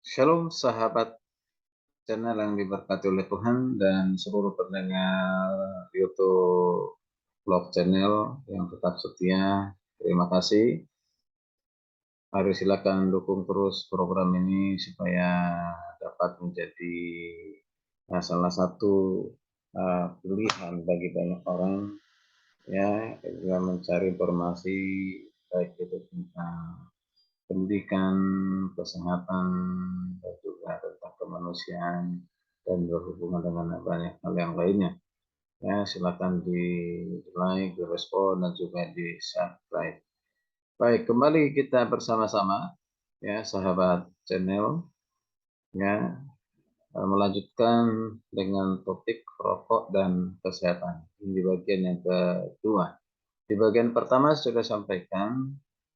Shalom sahabat channel yang diberkati oleh Tuhan dan seluruh pendengar YouTube vlog channel yang tetap setia. Terima kasih. Mari silakan dukung terus program ini supaya dapat menjadi salah satu pilihan bagi banyak orang ya yang mencari informasi baik itu tentang pendidikan, kesehatan, dan juga tentang kemanusiaan dan berhubungan dengan banyak hal yang lainnya. Ya, silakan di like, di respon, dan juga di subscribe. Baik, kembali kita bersama-sama ya sahabat channel ya melanjutkan dengan topik rokok dan kesehatan di bagian yang kedua. Di bagian pertama sudah sampaikan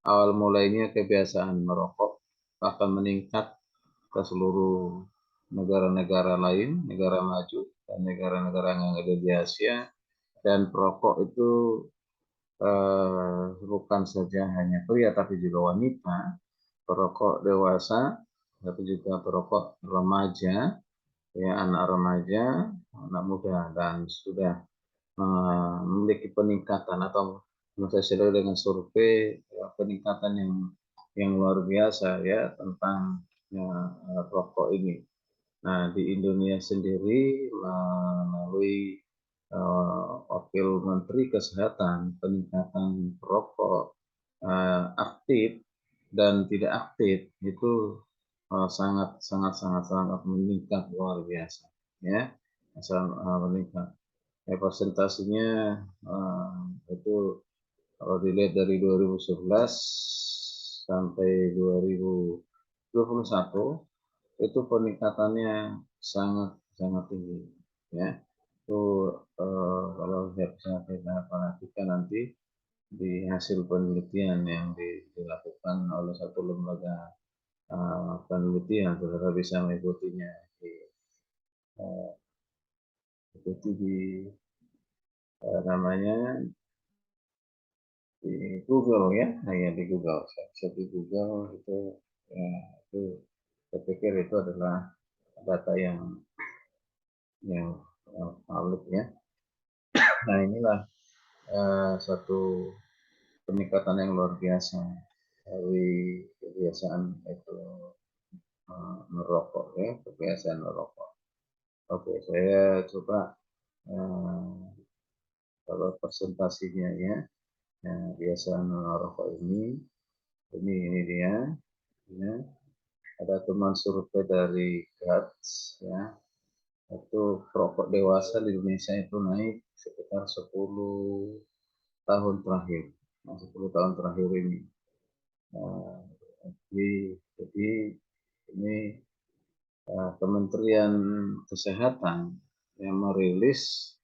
awal mulainya kebiasaan merokok akan meningkat ke seluruh negara-negara lain, negara maju, dan negara-negara yang ada di Asia. Dan perokok itu bukan saja hanya pria, tapi juga wanita, perokok dewasa, tapi juga perokok remaja, ya anak remaja, anak muda, dan sudah memiliki peningkatan atau sesuai dengan survei ya, peningkatan yang luar biasa ya tentang ya, rokok ini. Nah, di Indonesia sendiri melalui Wakil Menteri Kesehatan, peningkatan perokok aktif dan tidak aktif itu sangat sangat sangat sangat meningkat luar biasa, ya, sangat meningkat. Ya, presentasinya itu kalau dilihat dari 2011 sampai 2021 itu peningkatannya sangat sangat tinggi ya itu kalau bisa kita perhatikan nanti di hasil penelitian yang dilakukan oleh satu lembaga penelitian saudara bisa mengikutinya uh, ikuti di namanya di Google ya hanya di Google saya di Google itu ya itu saya pikir itu adalah data yang valid ya. Nah inilah satu peningkatan yang luar biasa dari kebiasaan itu merokok ya, kebiasaan merokok. Oke, saya coba uh, kalau presentasinya ya, kebiasaan merokok ini dia, ya. Ada teman survei dari GATS ya, itu perokok dewasa di Indonesia itu naik sekitar 10 tahun terakhir, 10 tahun terakhir ini. Nah, jadi ini Kementerian Kesehatan yang merilis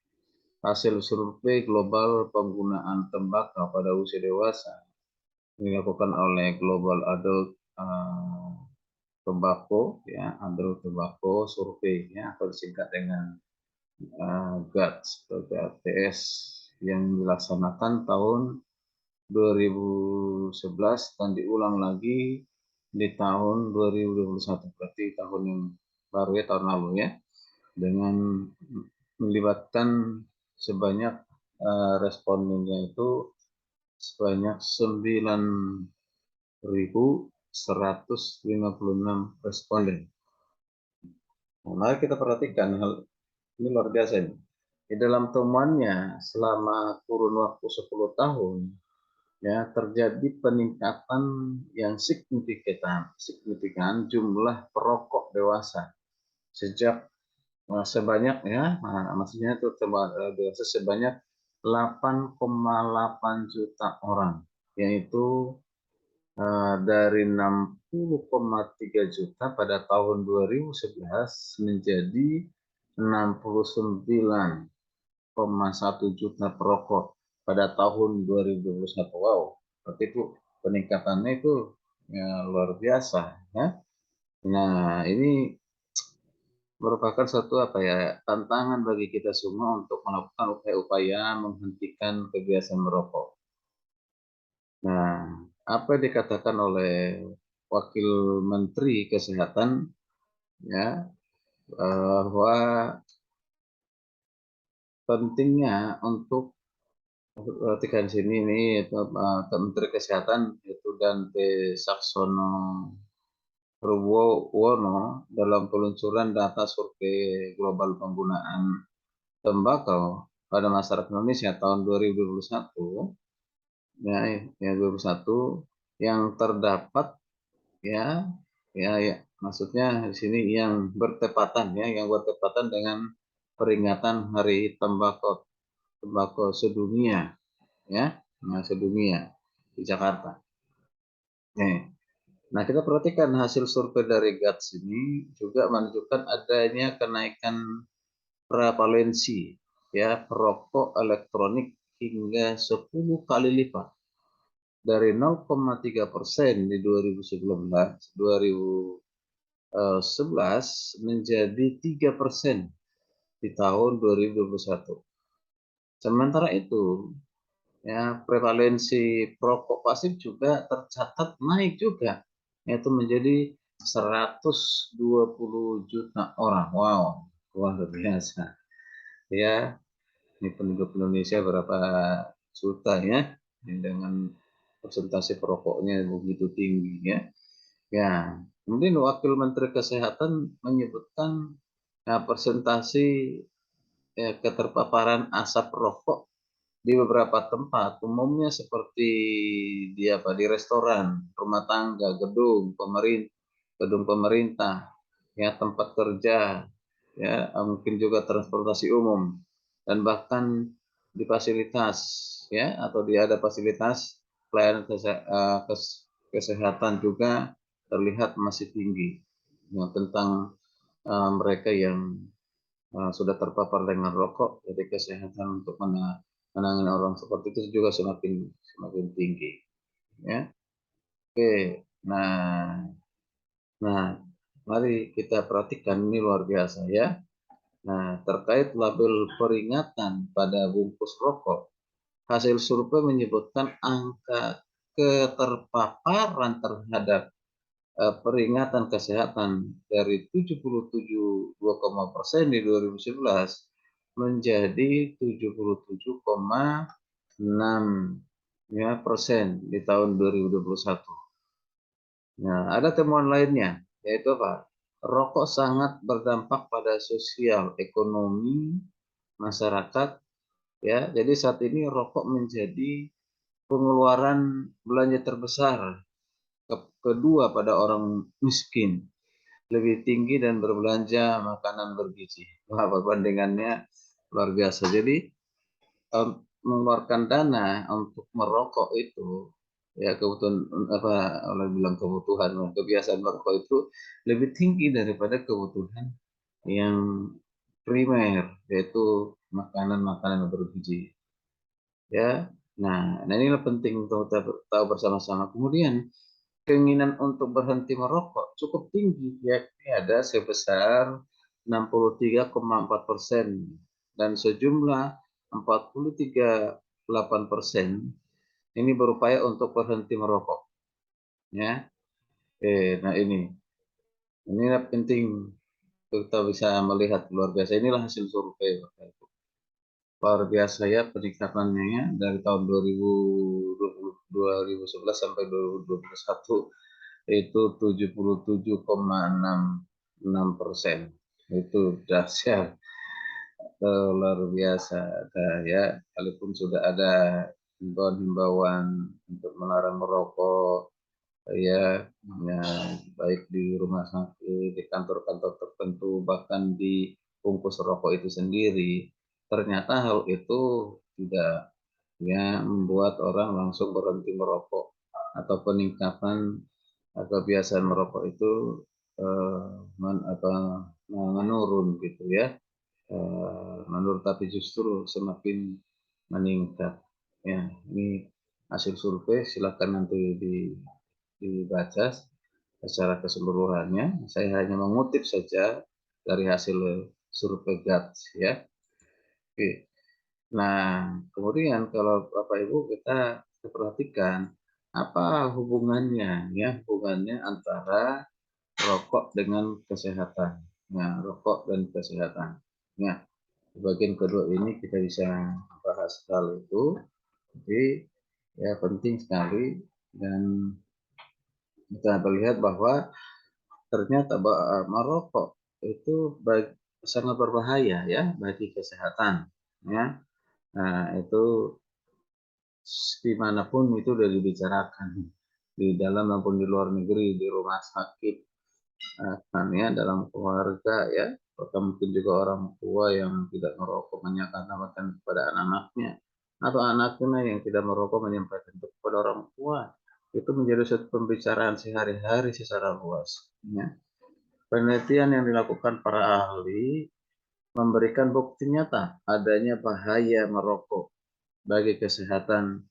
hasil survei global penggunaan tembakau pada usia dewasa dilakukan oleh Global Adult Tobacco ya, Adult Tobacco Survey ya, atau disingkat dengan GATS atau GATS yang dilaksanakan tahun 2011 dan diulang lagi di tahun 2021, berarti tahun yang baru ya, tahun lalu ya, dengan melibatkan sebanyak respondennya itu sebanyak 9.156 responden. Nah, mari kita perhatikan hal ini luar biasa ini. Di dalam temuannya selama kurun waktu 10 tahun ya terjadi peningkatan yang signifikan jumlah perokok dewasa sejak sebanyak ya maksudnya itu dewasa sebanyak 8,8 juta orang, yaitu dari 60,3 juta pada tahun 2011 menjadi 69,1 juta perokok pada tahun 2021. Wow, berarti itu peningkatannya itu ya, luar biasa ya. Nah, ini merupakan satu tantangan bagi kita semua untuk melakukan upaya-upaya menghentikan kebiasaan merokok. Nah, apa yang dikatakan oleh Wakil Menteri Kesehatan ya, bahwa pentingnya untuk perhatikan sini nih Menteri Kesehatan itu Dante Saxono Purwono dalam peluncuran data survei global penggunaan tembakau pada masyarakat Indonesia tahun 2021 ya, ya 2021 yang terdapat ya, ya maksudnya di sini yang bertepatan ya, yang bertepatan dengan peringatan Hari Tembakau Sedunia ya, nah, sedunia di Jakarta. Nih, nah kita perhatikan hasil survei dari GATS ini juga menunjukkan adanya kenaikan prevalensi ya perokok elektronik hingga 10 kali lipat dari 0,3% di 2011 menjadi 3% di tahun 2021. Sementara itu, ya prevalensi perokok pasif juga tercatat naik juga, yaitu menjadi 120 juta orang. Wow, luar biasa. Ya, ini penduduk Indonesia berapa juta ya, dengan persentase perokoknya begitu tinggi ya. Ya, kemudian Wakil Menteri Kesehatan menyebutkan ya, persentase ya, keterpaparan asap rokok di beberapa tempat, umumnya seperti di restoran, rumah tangga, gedung pemerintah, ya tempat kerja, ya mungkin juga transportasi umum, dan bahkan di fasilitas, ya atau di ada fasilitas pelayanan kesehatan juga terlihat masih tinggi. Ya, tentang mereka yang sudah terpapar dengan rokok, jadi kesehatan untuk menangani orang seperti itu juga semakin tinggi. Ya, oke. Nah, nah, mari kita perhatikan ini luar biasa ya. Nah, terkait label peringatan pada bungkus rokok, hasil survei menyebutkan angka keterpaparan terhadap peringatan kesehatan dari 77,2% di 2011 menjadi 77,6 ya, persen di tahun 2021. Nah, ada temuan lainnya, yaitu apa? Rokok sangat berdampak pada sosial ekonomi masyarakat ya. Jadi saat ini rokok menjadi pengeluaran belanja terbesar kedua pada orang miskin, lebih tinggi dan berbelanja makanan bergizi. Wah, perbandingannya luar biasa. Jadi mengeluarkan dana untuk merokok itu ya kebutuhan apa orang bilang kebutuhan kebiasaan merokok itu lebih tinggi daripada kebutuhan yang primer, yaitu makanan-makanan bergizi ya. Nah inilah penting untuk kita tahu bersama-sama. Kemudian keinginan untuk berhenti merokok cukup tinggi, yakni ada sebesar 63,4% dan sejumlah 43,8% ini berupaya untuk berhenti merokok. Ya, nah ini penting kita bisa melihat luar biasa. Inilah hasil survei luar biasa ya peningkatannya ya, dari tahun 2011 sampai 2021 itu 77,66%. Itu dahsyat, luar biasa. Nah, ya, walaupun sudah ada himbauan untuk melarang merokok, ya, ya, baik di rumah sakit, di kantor-kantor tertentu, bahkan di bungkus rokok itu sendiri, ternyata hal itu tidak ya membuat orang langsung berhenti merokok atau peningkatan kebiasaan merokok itu eh, menurun gitu ya, menurun tapi justru semakin meningkat. Ya, ini hasil survei silakan nanti dibaca secara keseluruhannya. Saya hanya mengutip saja dari hasil survei GATS ya. Oke. Nah, kemudian kalau Bapak Ibu kita perhatikan Apa hubungannya ya, hubungannya antara rokok dengan kesehatan. Nah, rokok dan kesehatan. Nah, di bagian kedua ini kita bisa bahas hal itu. Jadi ya penting sekali dan kita melihat bahwa ternyata merokok itu sangat berbahaya ya bagi kesehatan ya. Nah, itu dimanapun itu sudah dibicarakan di dalam maupun di luar negeri, di rumah sakit, ya, dalam keluarga ya, atau mungkin juga orang tua yang tidak merokok menyampaikan kepada anak-anaknya, atau anaknya yang tidak merokok menyampaikan kepada orang tua, itu menjadi suatu pembicaraan sehari-hari secara luas. Ya. Penelitian yang dilakukan para ahli memberikan bukti nyata adanya bahaya merokok bagi kesehatan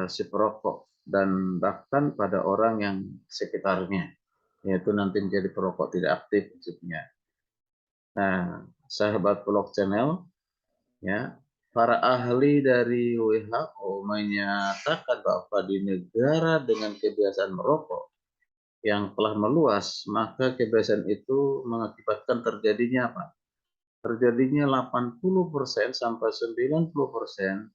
si perokok dan bahkan pada orang yang sekitarnya, yaitu nanti menjadi perokok tidak aktif maksudnya. Nah, sahabat Vlog Channel, ya, para ahli dari WHO menyatakan bahwa di negara dengan kebiasaan merokok yang telah meluas, maka kebiasaan itu mengakibatkan terjadinya apa? Terjadinya 80% sampai 90%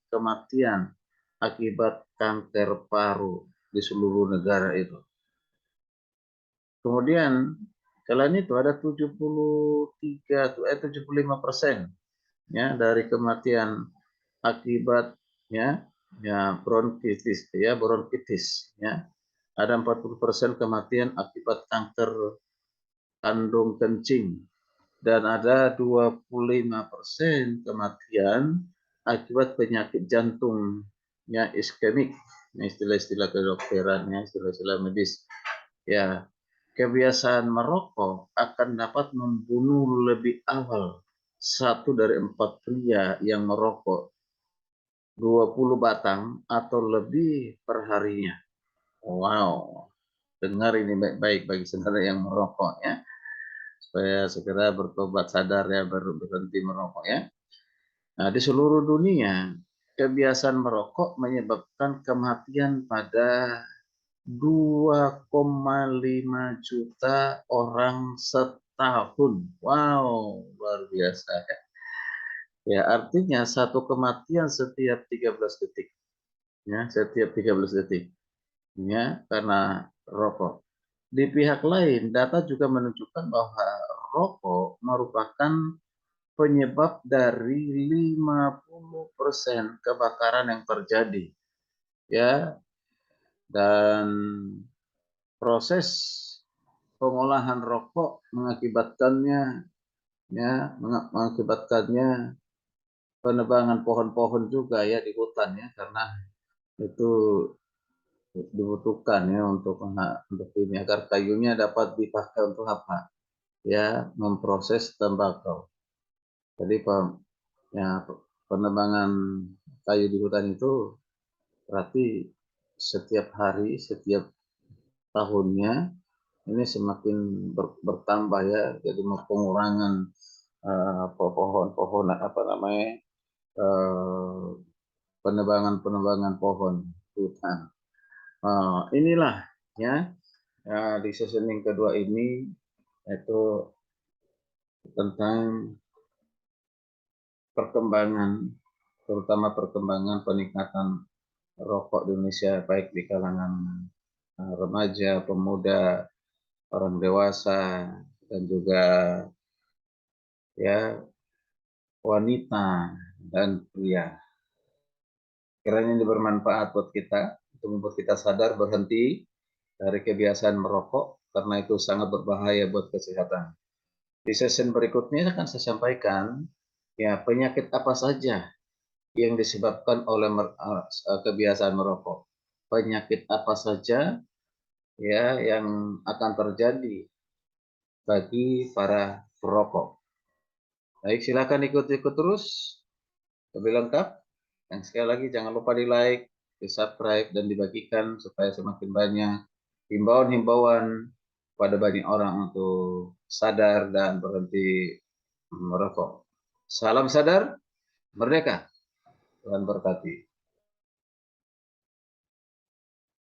kematian akibat kanker paru di seluruh negara itu. Kemudian selain itu ada 75% ya dari kematian akibatnya ya bronkitis ya. Ada 40% kematian akibat kanker kandung kencing dan ada 25% kematian akibat penyakit jantung ya iskemik. Istilah-istilah kedokterannya, istilah-istilah medis. Ya, kebiasaan merokok akan dapat membunuh lebih awal 1 dari 4 pria yang merokok 20 batang atau lebih perharinya. Wow, dengar ini baik-baik bagi saudara yang merokok ya, supaya segera bertobat sadar ya, berhenti merokok ya. Nah, di seluruh dunia, kebiasaan merokok menyebabkan kematian pada 2,5 juta orang setahun. Wow, luar biasa ya. Ya, artinya satu kematian setiap 13 detik. Ya, setiap 13 detik. Ya, karena rokok. Di pihak lain, data juga menunjukkan bahwa rokok merupakan penyebab dari 50% kebakaran yang terjadi. Ya, dan proses pengolahan rokok mengakibatkannya penebangan pohon-pohon juga ya di hutan ya, karena itu dibutuhkan ya untuk ini agar kayunya dapat dipakai untuk apa ya, memproses tembakau. Jadi ya, penebangan kayu di hutan itu berarti setiap hari, setiap tahunnya ini semakin bertambah ya, jadi pengurangan pohon-pohon apa namanya, penebangan pohon hutan. Inilah ya, di seasoning kedua ini itu tentang perkembangan, terutama perkembangan peningkatan rokok di Indonesia baik di kalangan remaja, pemuda, orang dewasa, dan juga ya wanita dan pria. Kiranya ini bermanfaat buat kita untuk membuat kita sadar berhenti dari kebiasaan merokok karena itu sangat berbahaya buat kesehatan. Di sesi berikutnya akan saya sampaikan ya penyakit apa saja yang disebabkan oleh kebiasaan merokok. Penyakit apa saja ya yang akan terjadi bagi para perokok. Baik, silakan ikut-ikut terus lebih lengkap. Dan sekali lagi jangan lupa di like, di subscribe, dan dibagikan supaya semakin banyak himbauan-himbauan pada banyak orang untuk sadar dan berhenti merokok. Salam sadar, merdeka, Tuhan berkati.